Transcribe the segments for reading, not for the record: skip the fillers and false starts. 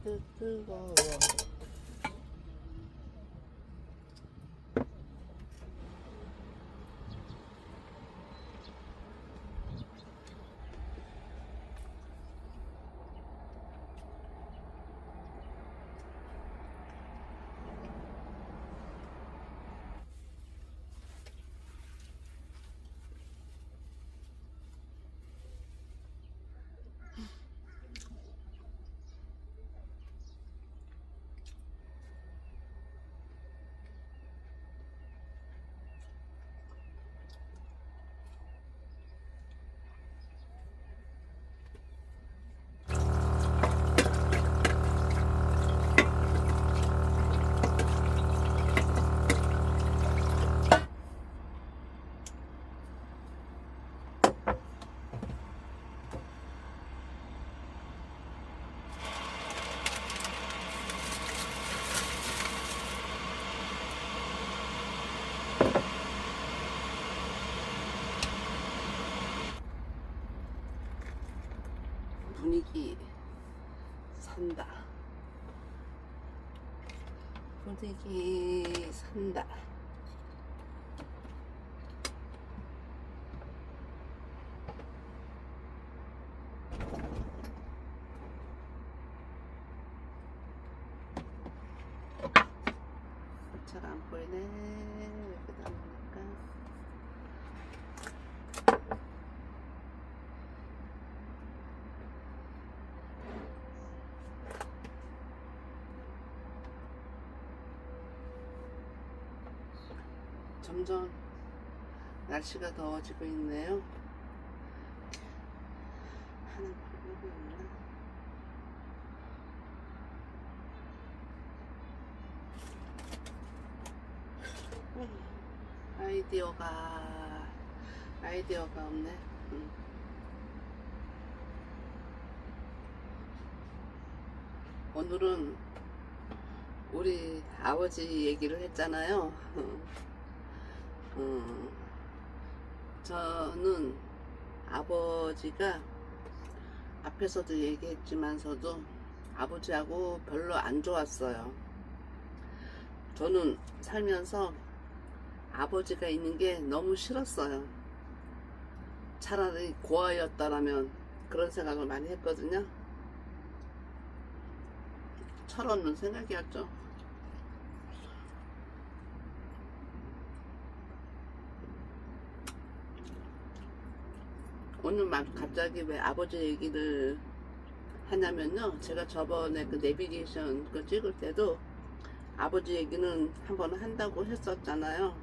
뜨거워. 분위기 산다. 분위기 산다. 잘 안 보이네. 여기다 놓으니까. 점점 날씨가 더워지고 있네요. 하나 방법이 없나? 아이디어가 없네. 오늘은 우리 아버지 얘기를 했잖아요. 저는 아버지가 앞에서도 얘기했지만서도 아버지하고 별로 안 좋았어요. 저는 살면서 아버지가 있는 게 너무 싫었어요. 차라리 고아였다라면 그런 생각을 많이 했거든요. 철없는 생각이었죠. 오늘 갑자기 왜 아버지 얘기를 하냐면요, 제가 저번에 그 내비게이션 그 찍을 때도 아버지 얘기는 한번 한다고 했었잖아요.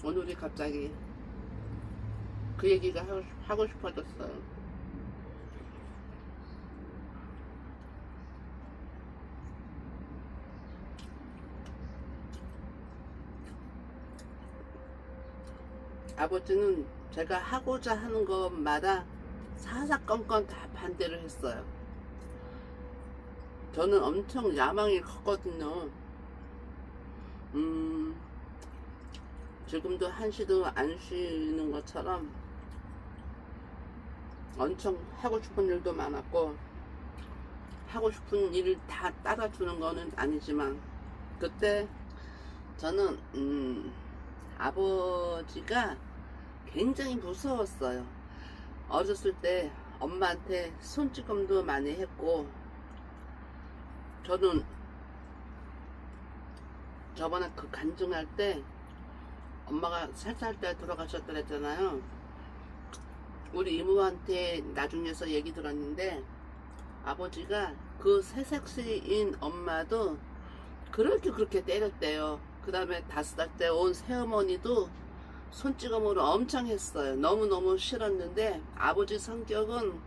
오늘이 갑자기 그 얘기가 하고 싶어졌어요. 아버지는 제가 하고자 하는 것마다 사사건건 다 반대를 했어요. 저는 엄청 야망이 컸거든요. 지금도 한시도 안 쉬는 것처럼 엄청 하고 싶은 일도 많았고, 하고 싶은 일을 다 따라주는 거는 아니지만, 그때 저는 아버지가 굉장히 무서웠어요. 어렸을 때 엄마한테 손찌검도 많이 했고, 저는 저번에 그 간증할 때 엄마가 살살 때 돌아가셨다 그랬잖아요. 우리 이모한테 나중에서 얘기 들었는데, 아버지가 그 새색시인 엄마도 그렇게 때렸대요. 그 다음에 5살 때 온 새어머니도 손찌검으로 엄청 했어요. 너무너무 싫었는데, 아버지 성격은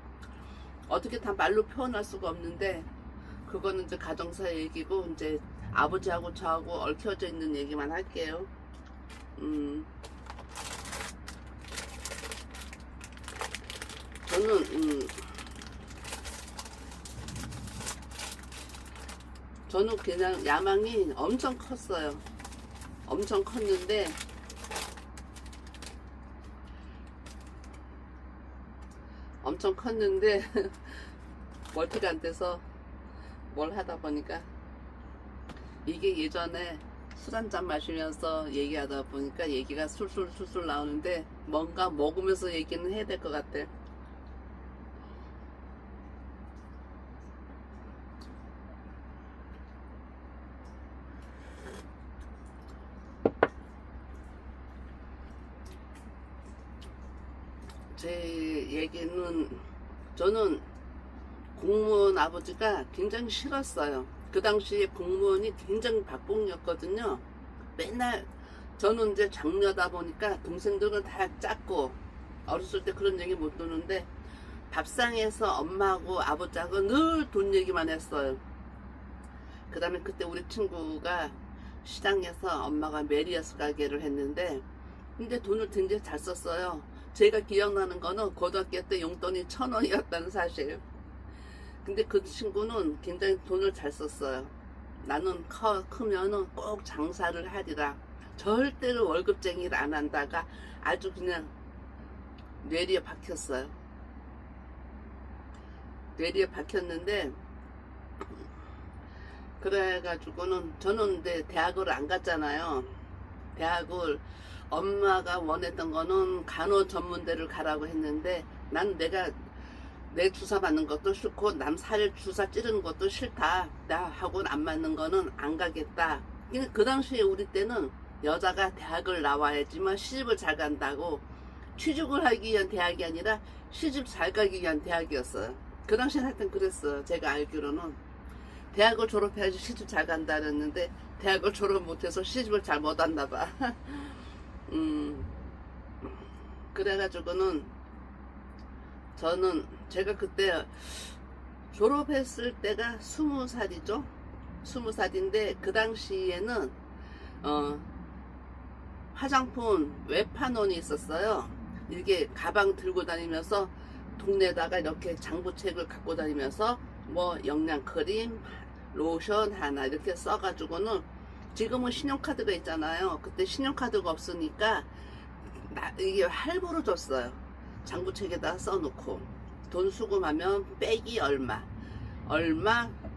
어떻게 다 말로 표현할 수가 없는데, 그거는 이제 가정사 얘기고, 이제 아버지하고 저하고 얽혀져 있는 얘기만 할게요. 저는 그냥 야망이 엄청 컸어요. 엄청 컸는데, 멀티가 안 돼서 뭘 하다 보니까 이게 예전에 술 한잔 마시면서 얘기하다 보니까 얘기가 술술 나오는데 뭔가 먹으면서 얘기는 해야 될 것 같아. 제 얘기는 저는 공무원 아버지가 굉장히 싫었어요. 그 당시에 공무원이 굉장히 박봉이었거든요. 맨날 저는 이제 장녀다 보니까 동생들은 다 작고 어렸을 때 그런 얘기 못 듣는데 밥상에서 엄마하고 아버지하고 늘 돈 얘기만 했어요. 그 다음에 그때 우리 친구가 시장에서 엄마가 메리어스 가게를 했는데 근데 돈을 굉장히 잘 썼어요. 제가 기억나는 거는 고등학교 때 용돈이 1,000원이었다는 사실. 근데 그 친구는 굉장히 돈을 잘 썼어요. 나는 크면은 꼭 장사를 하리라. 절대로 월급쟁이를 안 한다가 아주 그냥 뇌리에 박혔어요. 뇌리에 박혔는데 그래가지고는 저는 이제 대학을 안 갔잖아요. 대학을 엄마가 원했던 거는 간호전문대를 가라고 했는데 난 내가 내 주사 맞는 것도 싫고 남 살 주사 찌르는 것도 싫다. 나하고는 안 맞는 거는 안 가겠다. 그 당시에 우리 때는 여자가 대학을 나와야지만 시집을 잘 간다고 취직을 하기 위한 대학이 아니라 시집 잘 가기 위한 대학이었어요. 그 당시에 하여튼 그랬어요. 제가 알기로는 대학을 졸업해야지 시집 잘 간다 그랬는데 대학을 졸업 못해서 시집을 잘 못 왔나 봐. 그래가지고는 저는 제가 그때 졸업했을 때가 20살이죠. 20살인데 그 당시에는 화장품 외판원이 있었어요. 이렇게 가방 들고 다니면서 동네에다가 이렇게 장부책을 갖고 다니면서 뭐 영양크림, 로션 하나 이렇게 써가지고는 지금은 신용카드가 있잖아요. 그때 신용카드가 없으니까 이게 할부로 줬어요. 장부책에다 써놓고 돈 수금하면 빼기 얼마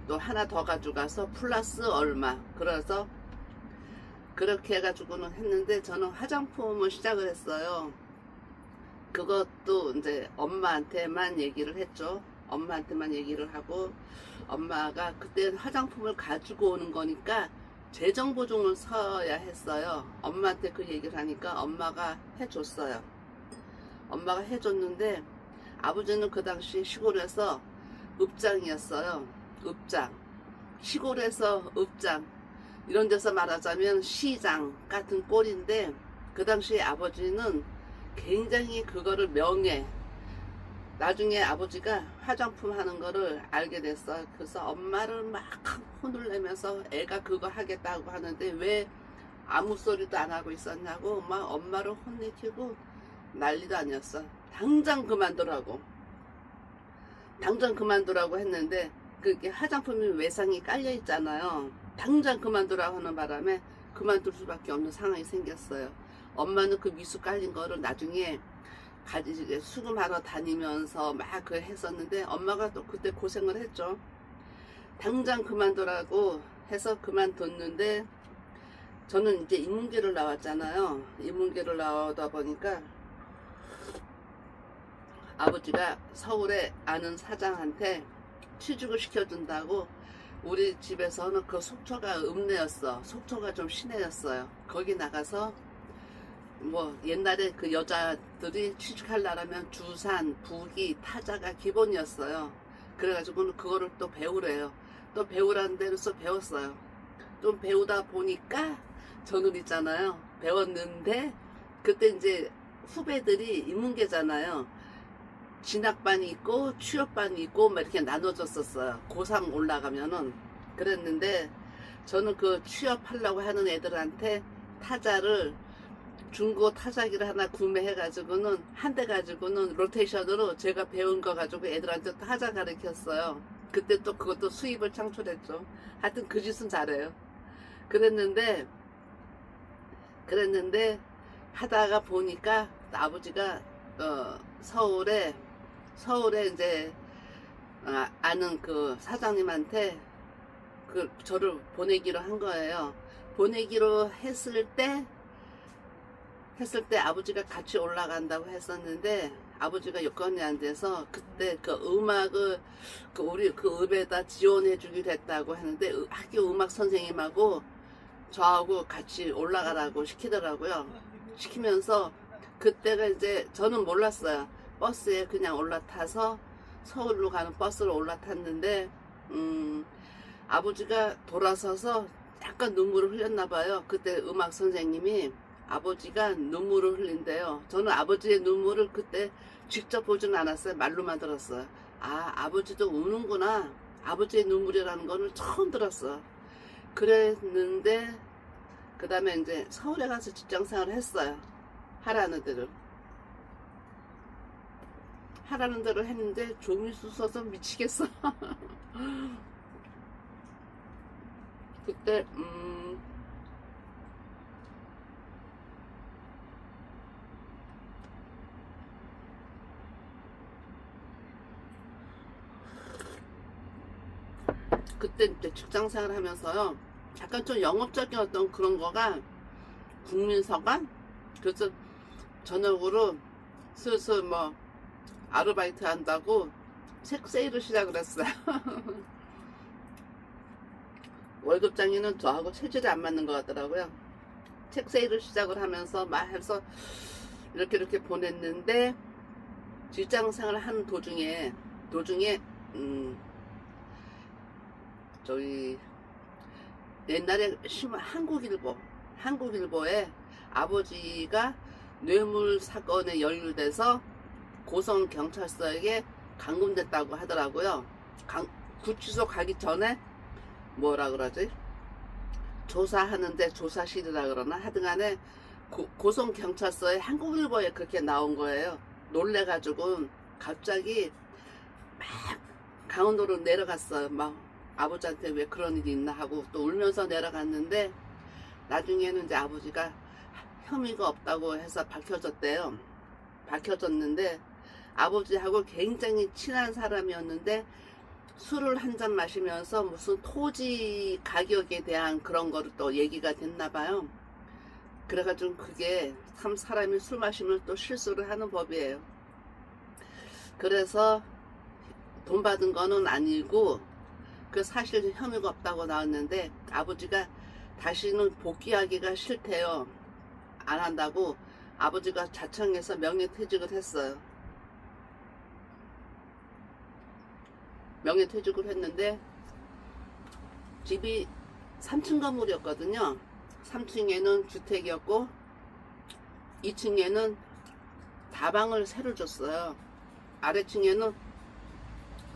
또 하나 더 가져가서 플러스 얼마 그래서 그렇게 해가지고는 했는데 저는 화장품을 시작을 했어요. 그것도 이제 엄마한테만 얘기를 했죠. 엄마한테만 얘기를 하고 엄마가 그때 화장품을 가지고 오는 거니까 재정보증을 서야 했어요. 엄마한테 그 얘기를 하니까 엄마가 해줬어요. 엄마가 해줬는데 아버지는 그 당시 시골에서 읍장이었어요. 읍장. 시골에서 읍장. 이런 데서 말하자면 시장 같은 꼴인데 그 당시에 아버지는 굉장히 그거를 명예. 나중에 아버지가 화장품 하는 거를 알게 됐어요. 그래서 엄마를 막 혼을 내면서 애가 그거 하겠다고 하는데 왜 아무 소리도 안 하고 있었냐고 막 엄마를 혼내키고 난리도 아니었어. 당장 그만두라고 했는데 그게 화장품이 외상이 깔려 있잖아요. 당장 그만두라고 하는 바람에 그만둘 수밖에 없는 상황이 생겼어요. 엄마는 그 미수 깔린 거를 나중에 수금하러 다니면서 막 그 했었는데 엄마가 또 그때 고생을 했죠. 당장 그만두라고 해서 그만뒀는데 저는 이제 인문계를 나왔잖아요. 인문계를 나오다 보니까 아버지가 서울에 아는 사장한테 취직을 시켜준다고 우리 집에서는 그 속초가 읍내였어. 속초가 좀 시내였어요. 거기 나가서 뭐 옛날에 그 여자들이 취직하려면 주산, 부기, 타자가 기본이었어요. 그래가지고는 그거를 또 배우래요. 또 배우라는 데로서 배웠어요. 좀 배우다 보니까 저는 있잖아요. 배웠는데 그때 이제 후배들이 인문계잖아요. 진학반이 있고 취업반이 있고 막 이렇게 나눠졌었어요. 고3 올라가면은. 그랬는데 저는 그 취업하려고 하는 애들한테 타자를 중고 타자기를 하나 구매해가지고는 한 대 가지고는 로테이션으로 제가 배운 거 가지고 애들한테 타자 가르쳤어요. 그때 또 그것도 수입을 창출했죠. 하여튼 그 짓은 잘해요. 그랬는데 하다가 보니까 아버지가 서울에 이제 아는 그 사장님한테 저를 보내기로 한 거예요. 보내기로 했을 때 아버지가 같이 올라간다고 했었는데 아버지가 여건이 안 돼서 그때 그 음악을 우리 그 읍에다 지원해 주기로 했다고 했는데 학교 음악 선생님하고 저하고 같이 올라가라고 시키더라고요. 시키면서 그때가 이제 저는 몰랐어요. 버스에 그냥 올라타서 서울로 가는 버스로 올라탔는데 아버지가 돌아서서 약간 눈물을 흘렸나 봐요. 그때 음악 선생님이 아버지가 눈물을 흘린대요. 저는 아버지의 눈물을 그때 직접 보진 않았어요. 말로만 들었어요. 아, 아버지도 우는구나. 아버지의 눈물이라는 거는 처음 들었어. 그랬는데 그 다음에 이제 서울에 가서 직장생활을 했어요. 하라는 대로 했는데 좀이 쑤셔서 미치겠어. 그때 이제 직장생활 하면서요, 약간 좀 영업적인 어떤 그런 거가 국민서관? 그래서 저녁으로 슬슬 뭐 아르바이트 한다고 책 세일을 시작을 했어요. 월급장에는 저하고 체질이 안 맞는 것 같더라고요. 책 세일을 시작을 하면서 막 해서 이렇게 보냈는데 직장생활을 하는 도중에 저희 옛날에 한국일보에 아버지가 뇌물 사건에 연루돼서 고성경찰서에 감금됐다고 하더라고요. 구치소 가기 전에 뭐라 그러지? 조사하는데 조사실이라 그러나 하여튼간에 고성경찰서에 한국일보에 그렇게 나온 거예요. 놀래가지고 갑자기 막 강원도로 내려갔어요. 막 아버지한테 왜 그런 일이 있나 하고 또 울면서 내려갔는데 나중에는 이제 아버지가 혐의가 없다고 해서 밝혀졌대요. 밝혀졌는데 아버지하고 굉장히 친한 사람이었는데 술을 한 잔 마시면서 무슨 토지 가격에 대한 그런 거를 또 얘기가 됐나 봐요. 그래가지고 그게 참 사람이 술 마시면 또 실수를 하는 법이에요. 그래서 돈 받은 거는 아니고 그 사실 혐의가 없다고 나왔는데 아버지가 다시는 복귀하기가 싫대요. 안 한다고 아버지가 자청해서 명예퇴직을 했어요. 명예퇴직을 했는데 집이 3층 건물이었거든요. 3층에는 주택이었고 2층에는 다방을 새로 줬어요. 아래층에는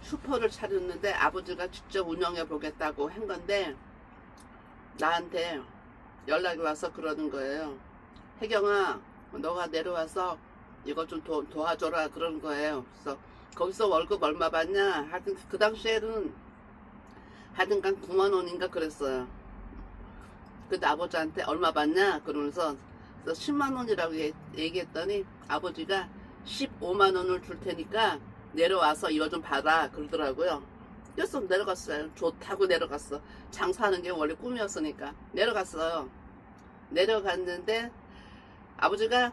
슈퍼를 차렸는데 아버지가 직접 운영해 보겠다고 한 건데 나한테 연락이 와서 그러는 거예요. 혜경아, 너가 내려와서 이거 좀 도와줘라 그러는 거예요. 그래서 거기서 월급 얼마 받냐? 하여튼 그 당시에는 하여튼간 9만 원인가 그랬어요. 근데 아버지한테 얼마 받냐? 그러면서 10만 원이라고 얘기했더니 아버지가 15만 원을 줄 테니까 내려와서 이거 좀 받아 그러더라고요. 그래서 내려갔어요. 좋다고 내려갔어. 장사하는 게 원래 꿈이었으니까 내려갔어요. 내려갔는데 아버지가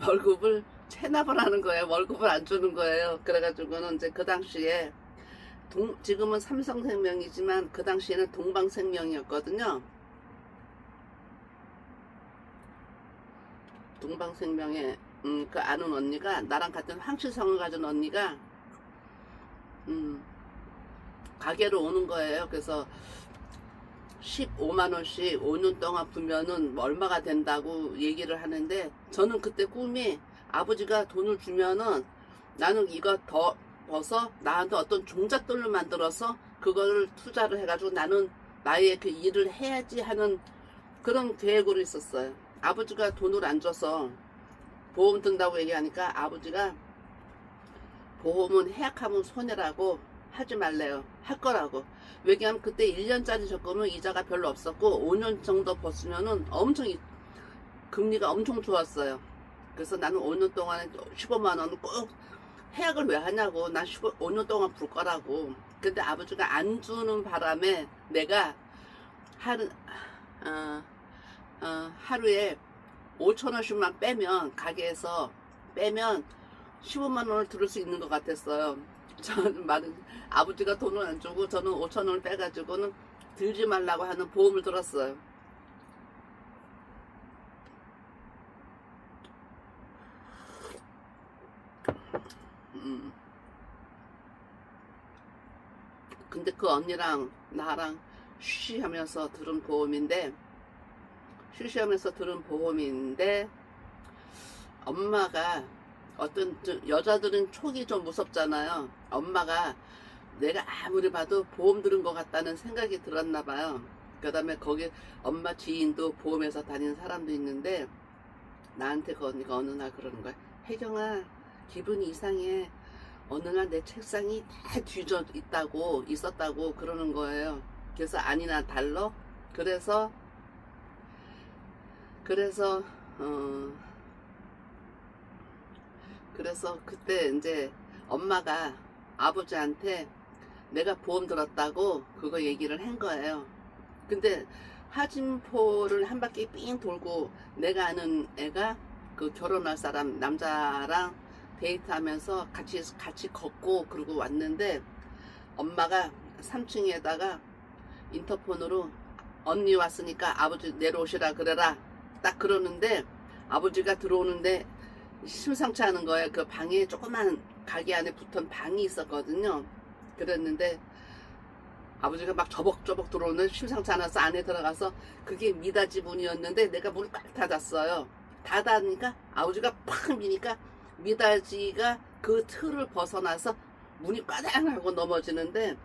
월급을 체납을 하는 거예요. 월급을 안 주는 거예요. 그래가지고는 이제 그 당시에 지금은 삼성생명이지만 그 당시에는 동방생명이었거든요. 동방생명에 그 아는 언니가 나랑 같은 황치성을 가진 언니가 가게로 오는 거예요. 그래서 15만 원씩 5년 동안 부면은 얼마가 된다고 얘기를 하는데 저는 그때 꿈이 아버지가 돈을 주면은 나는 이거 더 벌어서 나한테 어떤 종잣돈을 만들어서 그거를 투자를 해가지고 나는 나의 그 일을 해야지 하는 그런 계획으로 있었어요. 아버지가 돈을 안 줘서 보험 든다고 얘기하니까 아버지가 보험은 해약하면 손해라고 하지 말래요. 할 거라고. 왜냐하면 그때 1년짜리 적금은 이자가 별로 없었고 5년 정도 벌으면은 엄청 금리가 엄청 좋았어요. 그래서 나는 5년 동안에 15만 원을 꼭 해약을 왜 하냐고. 난 5년 동안 불 거라고. 근데 아버지가 안 주는 바람에 내가 하루, 어, 하루에 5천 원씩만 빼면, 가게에서 빼면 15만 원을 들을 수 있는 것 같았어요. 저는 말은 아버지가 돈을 안 주고 저는 5천 원을 빼가지고는 들지 말라고 하는 보험을 들었어요. 근데 그 언니랑 나랑 쉬쉬하면서 들은 보험인데, 엄마가, 어떤 여자들은 촉이 좀 무섭잖아요. 엄마가 내가 아무리 봐도 보험 들은 것 같다는 생각이 들었나 봐요. 그 다음에 거기 엄마 지인도 보험회사 다니는 사람도 있는데, 나한테 그 언니가 어느 날 그러는 거야. 혜경아, 기분이 이상해. 어느 날 내 책상이 다 뒤져 있었다고 그러는 거예요. 그래서 아니나 달러. 그래서 그때 이제 엄마가 아버지한테 내가 보험 들었다고 그거 얘기를 한 거예요. 근데 하진포를 한 바퀴 삥 돌고, 내가 아는 애가 그 결혼할 사람 남자랑 데이트하면서 같이 걷고 그러고 왔는데, 엄마가 3층에다가 인터폰으로 언니 왔으니까 아버지 내려오시라 그래라 딱 그러는데, 아버지가 들어오는데 심상치 않은 거예요. 그 방에 조그만 가게 안에 붙은 방이 있었거든요. 그랬는데 아버지가 막 저벅저벅 들어오는, 심상치 않아서 안에 들어가서, 그게 미닫이 문이었는데 내가 문을 꽉 닫았어요. 닫으니까 아버지가 팍 미니까 미닫이가 그 틀을 벗어나서 문이 꽈당 하고 넘어지는데,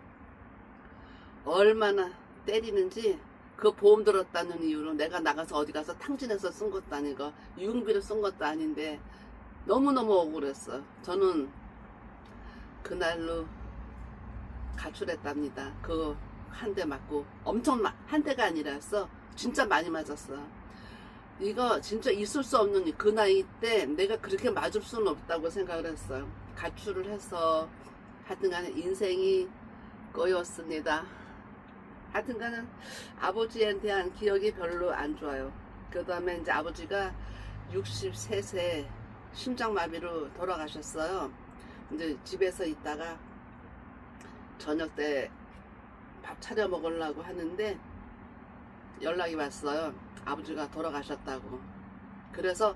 얼마나 때리는지. 그 보험 들었다는 이유로 내가 나가서 어디 가서 탕진해서 쓴 것도 아니고 유흥비를 쓴 것도 아닌데 너무너무 억울했어요. 저는 그날로 가출했답니다. 그거 한 대 맞고, 엄청 한 대가 아니라서 진짜 많이 맞았어요. 이거 진짜 있을 수 없는, 그 나이 때 내가 그렇게 맞을 수는 없다고 생각을 했어요. 가출을 해서 하여튼간에 인생이 꼬였습니다. 하여튼간은 아버지에 대한 기억이 별로 안 좋아요. 그 다음에 이제 아버지가 63세 심장마비로 돌아가셨어요. 이제 집에서 있다가 저녁 때 밥 차려 먹으려고 하는데 연락이 왔어요. 아버지가 돌아가셨다고. 그래서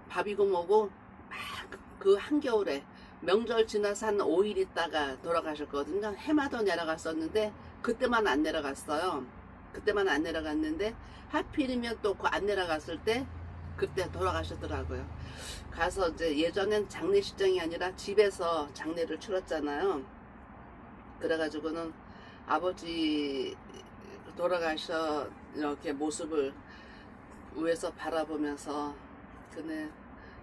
밥이고 뭐고 막 그 한겨울에 명절 지나서 한 5일 있다가 돌아가셨거든요. 해마다 내려갔었는데 그때만 안 내려갔어요. 그때만 안 내려갔는데 하필이면 또 그 안 내려갔을 때 그때 돌아가셨더라고요. 가서 이제 예전엔 장례식장이 아니라 집에서 장례를 치렀잖아요. 그래가지고는 아버지 돌아가셔 이렇게 모습을 위에서 바라보면서, 그네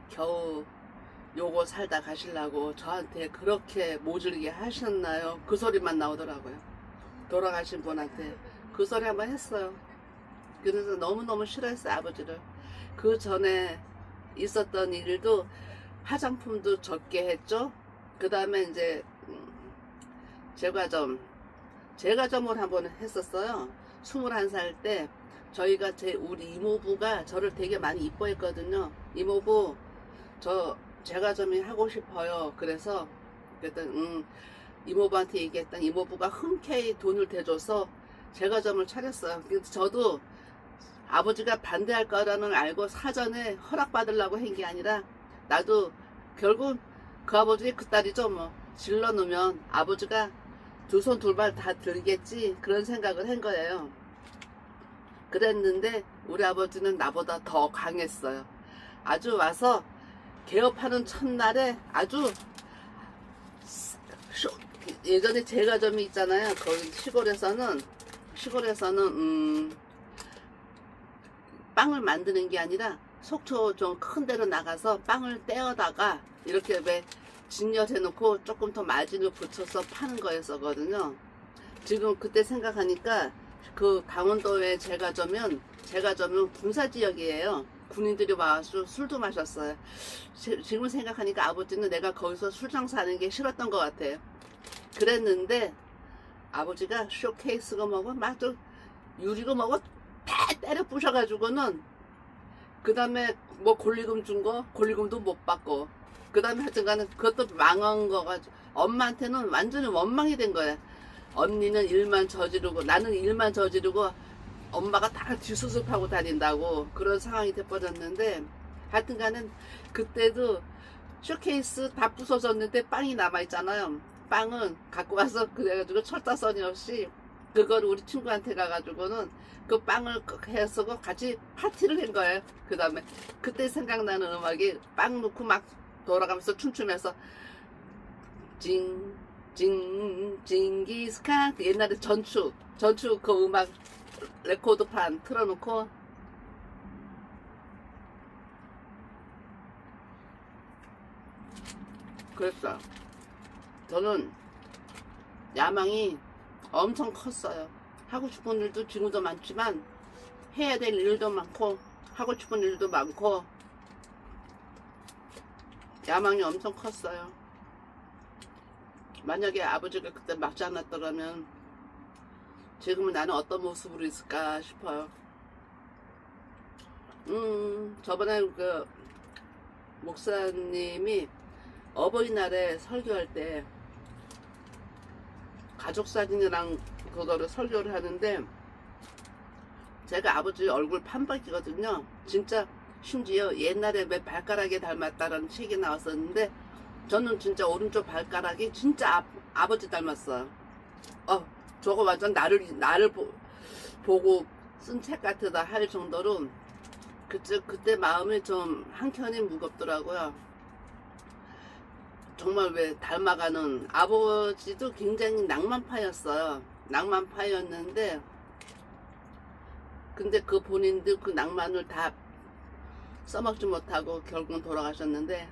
겨우 요거 살다 가시려고 저한테 그렇게 모질게 하셨나요? 그 소리만 나오더라고요. 돌아가신 분한테 그 소리 한번 했어요. 그래서 너무너무 싫어했어요, 아버지를. 그 전에 있었던 일도 화장품도 적게 했죠. 그 다음에 이제 제과점을 한번 했었어요. 21살 때 저희가 우리 이모부가 저를 되게 많이 이뻐했거든요. 이모부, 저 제과점이 하고 싶어요. 그래서 그랬더니 이모부한테 얘기했더니 이모부가 흔쾌히 돈을 대줘서 제과점을 차렸어요. 그래서 저도 아버지가 반대할 거라는 알고 사전에 허락받으려고 한 게 아니라, 나도 결국 그 아버지의 그 딸이죠. 뭐 질러 놓으면 아버지가 두 손 두 발 다 들겠지, 그런 생각을 한 거예요. 그랬는데 우리 아버지는 나보다 더 강했어요. 아주 와서 개업하는 첫날에 아주 예전에 제과점이 있잖아요. 거기 시골에서는 빵을 만드는 게 아니라 속초 좀 큰 데로 나가서 빵을 떼어다가 이렇게 왜 진열해놓고 조금 더 마진을 붙여서 파는 거였었거든요. 지금 그때 생각하니까 그 강원도의 제과점은 군사지역이에요. 군인들이 와서 술도 마셨어요. 지금 생각하니까 아버지는 내가 거기서 술 장사하는 게 싫었던 것 같아요. 그랬는데 아버지가 쇼케이스가 뭐고 막또 유리고 뭐고 다 때려 부셔가지고는 그 다음에 뭐 권리금 준 거 권리금도 못 받고 그 다음에 하여튼간에 그것도 망한 거가 엄마한테는 완전히 원망이 된 거야. 언니는 일만 저지르고 나는 일만 저지르고 엄마가 다 뒷수습하고 다닌다고 그런 상황이 돼버렸는데 하여튼간에 그때도 쇼케이스 다 부서졌는데 빵이 남아있잖아요. 빵은 갖고 가서 그래가지고 철다선이 없이 그걸 우리 친구한테 가가지고는 그 빵을 해서 같이 파티를 한 거예요. 그 다음에 그때 생각나는 음악이 빵 넣고 막 돌아가면서 춤추면서 징기스칸 옛날에 전추 그 음악 레코드판 틀어놓고 그랬어요. 저는 야망이 엄청 컸어요. 하고 싶은 일도 지금도 많지만 해야 될 일도 많고 하고 싶은 일도 많고 야망이 엄청 컸어요. 만약에 아버지가 그때 막지 않았더라면 지금은 나는 어떤 모습으로 있을까 싶어요. 저번에 그 목사님이 어버이날에 설교할 때 가족사진이랑 그거를 설교를 하는데 제가 아버지 얼굴 판박이거든요. 진짜 심지어 옛날에 왜 발가락에 닮았다라는 책이 나왔었는데 저는 진짜 오른쪽 발가락이 진짜 아버지 닮았어요. 저거 완전 나를 보고 쓴 책 같다 할 정도로 그때 마음이 좀 한켠이 무겁더라고요. 정말 왜 닮아가는 아버지도 굉장히 낭만파였어요. 낭만파였는데 근데 그 본인도 그 낭만을 다 써먹지 못하고 결국은 돌아가셨는데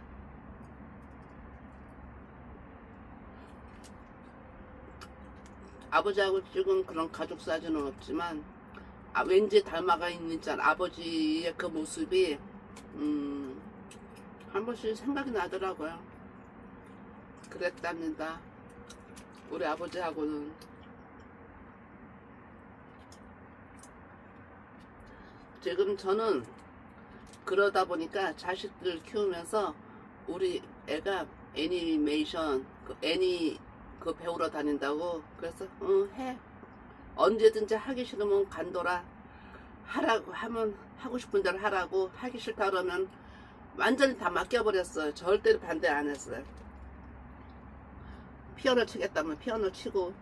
아버지하고 찍은 그런 가족 사진은 없지만 왠지 닮아가 있는 아버지의 그 모습이 한 번씩 생각이 나더라고요. 그랬답니다. 우리 아버지하고는. 지금 저는 그러다 보니까 자식들 키우면서 우리 애가 애니메이션 애니 그 배우러 다닌다고 그래서 해 언제든지 하기 싫으면 간도라 하라고 하면 하고 싶은 대로 하라고 하기 싫다 그러면 완전히 다 맡겨버렸어요. 절대로 반대 안 했어요. 피아노 치겠다면 피아노 치고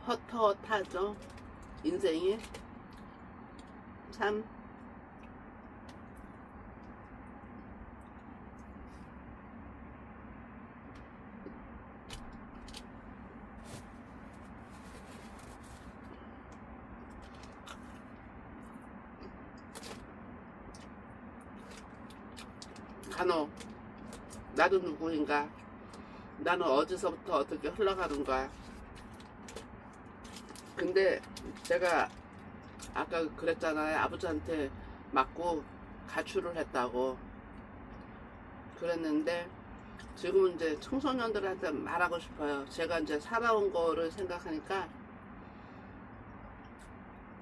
헛헛하죠. 인생이 참 간혹 나도 누구인가 나는 어디서부터 어떻게 흘러가는 거야. 근데 제가 아까 그랬잖아요. 아버지한테 맞고 가출을 했다고 그랬는데 지금은 이제 청소년들한테 말하고 싶어요. 제가 이제 살아온 거를 생각하니까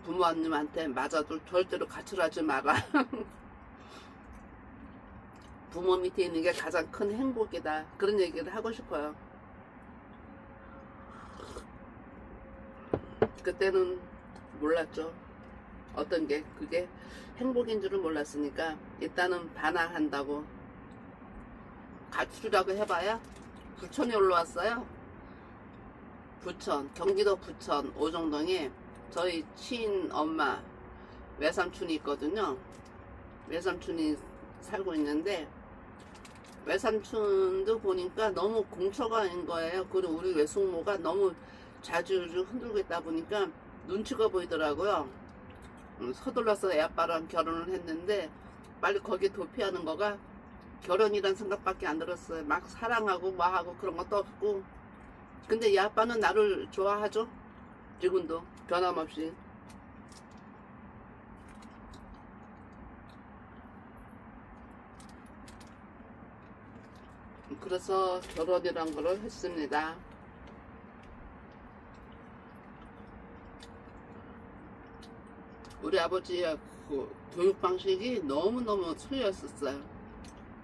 부모님한테 맞아도 절대로 가출하지 마라. 부모 밑에 있는 게 가장 큰 행복이다. 그런 얘기를 하고 싶어요. 그때는 몰랐죠. 어떤 게 그게 행복인 줄은 몰랐으니까 일단은 반항한다고. 가출이라고 해봐야 부천에 올라왔어요. 부천, 경기도 부천 오정동에 저희 친엄마 외삼촌이 있거든요. 외삼촌이 살고 있는데 외삼촌도 보니까 너무 공처가인 거예요. 그리고 우리 외숙모가 너무 자주 흔들고 있다 보니까 눈치가 보이더라고요. 서둘러서 애 아빠랑 결혼을 했는데 빨리 거기에 도피하는 거가 결혼이란 생각밖에 안 들었어요. 막 사랑하고 뭐하고 그런 것도 없고 근데 이 아빠는 나를 좋아하죠. 지금도 변함없이. 그래서 결혼이란 거를 했습니다. 우리 아버지의 그 교육 방식이 너무너무 틀렸었어요.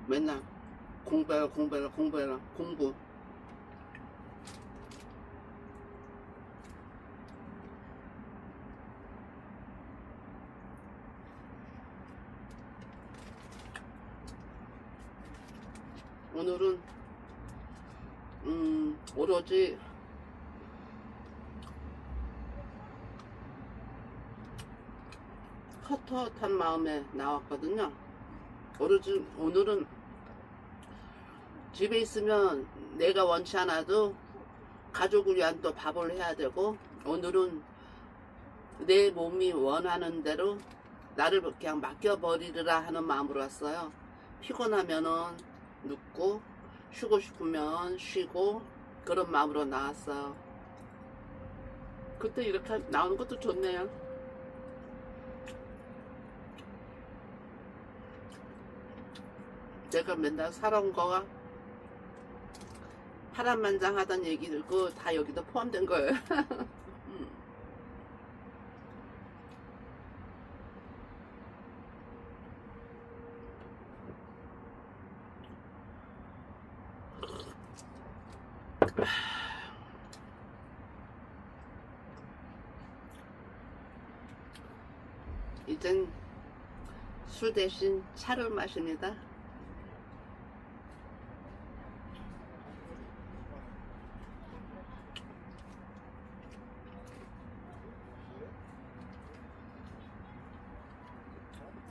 맨날 공부해라 공부해라 공부해라 공부. 오늘은 오로지 헛헛한 마음에 나왔거든요. 오늘은 집에 있으면 내가 원치 않아도 가족을 위한 또 밥을 해야 되고, 오늘은 내 몸이 원하는 대로 나를 그냥 맡겨버리리라 하는 마음으로 왔어요. 피곤하면은 눕고 쉬고 싶으면 쉬고 그런 마음으로 나왔어요. 그때 이렇게 나오는 것도 좋네요. 내가 맨날 살아온 거가 파란만장하다는 얘기 들고 다 여기도 포함된 거예요. 이젠 술 대신 차를 마십니다.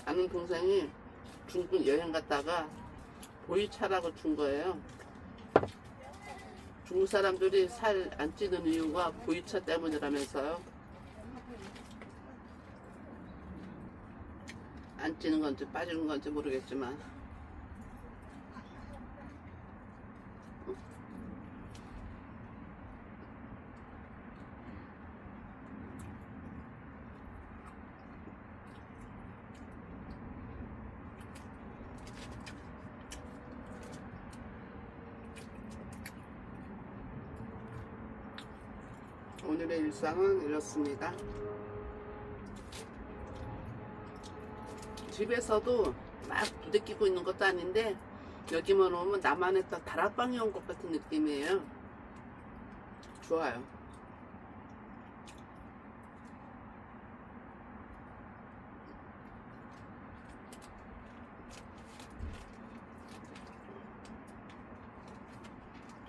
아는 동생이 중국 여행 갔다가 보이차라고 준 거예요. 중국 사람들이 살 안 찌는 이유가 보이차 때문이라면서요. 안 찌는 건지 빠지는 건지 모르겠지만 오늘의 일상은 이렇습니다. 집에서도 막 부대끼고 있는 것도 아닌데 여기만 오면 나만의 또 다락방에 온 것 같은 느낌이에요. 좋아요.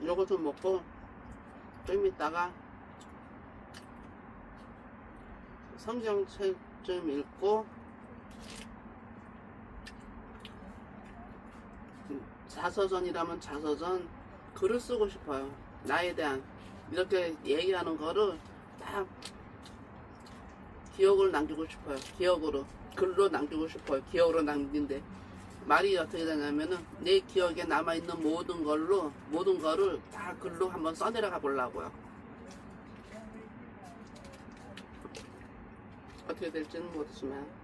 요거 좀 먹고 좀 이따가 성경책 좀 읽고 자서전이라면 자서전 글을 쓰고 싶어요. 나에 대한 이렇게 얘기하는 거를 다 기억을 남기고 싶어요. 기억으로 글로 남기고 싶어요. 기억으로 남긴데 말이 어떻게 되냐면은 내 기억에 남아있는 모든 거를 다 글로 한번 써내려가 보려고요. 어떻게 될지는 모르지만